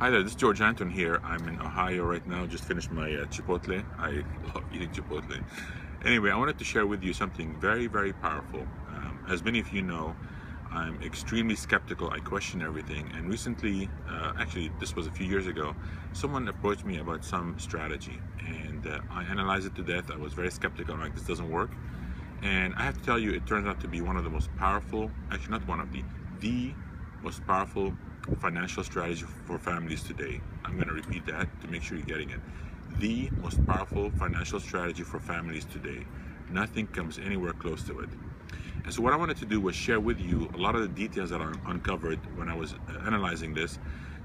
Hi there, this is George Anton here. I'm in Ohio right now. Just finished my Chipotle. I love eating Chipotle. Anyway, I wanted to share with you something very, very powerful. As many of you know, I'm extremely skeptical. I question everything. And recently, actually, this was a few years ago, someone approached me about some strategy. And I analyzed it to death. I was very skeptical. I'm like, this doesn't work. And I have to tell you, it turns out to be one of the most powerful, actually not one of the most powerful financial strategy for families today. I'm going to repeat that to make sure you're getting it. The most powerful financial strategy for families today. Nothing comes anywhere close to it. And so what I wanted to do was share with you a lot of the details that I uncovered when I was analyzing this.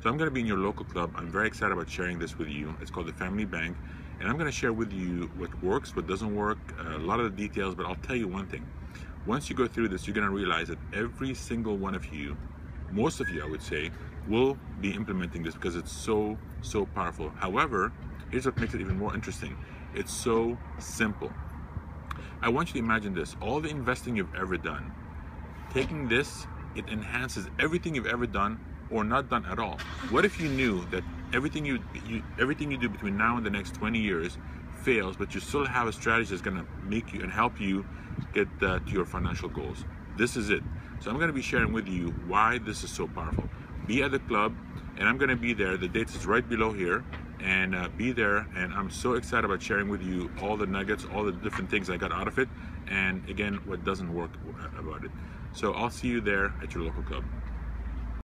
So I'm going to be in your local club. I'm very excited about sharing this with you. It's called the Family Bank. And I'm going to share with you what works, what doesn't work, a lot of the details, but I'll tell you one thing. Once you go through this, you're going to realize that every single one of you, most of you I would say, will be implementing this because it's so powerful. However, here's what makes it even more interesting. It's so simple. I want you to imagine this. All the investing you've ever done, taking this, it enhances everything you've ever done or not done at all. What if you knew that everything you do between now and the next 20 years fails, but you still have a strategy that's going to make you and help you get to your financial goals? This is it. So I'm going to be sharing with you why this is so powerful. Be at the club, and I'm going to be there. The dates is right below here, and be there. And I'm so excited about sharing with you all the nuggets, all the different things I got out of it, and again, what doesn't work about it. So I'll see you there at your local club.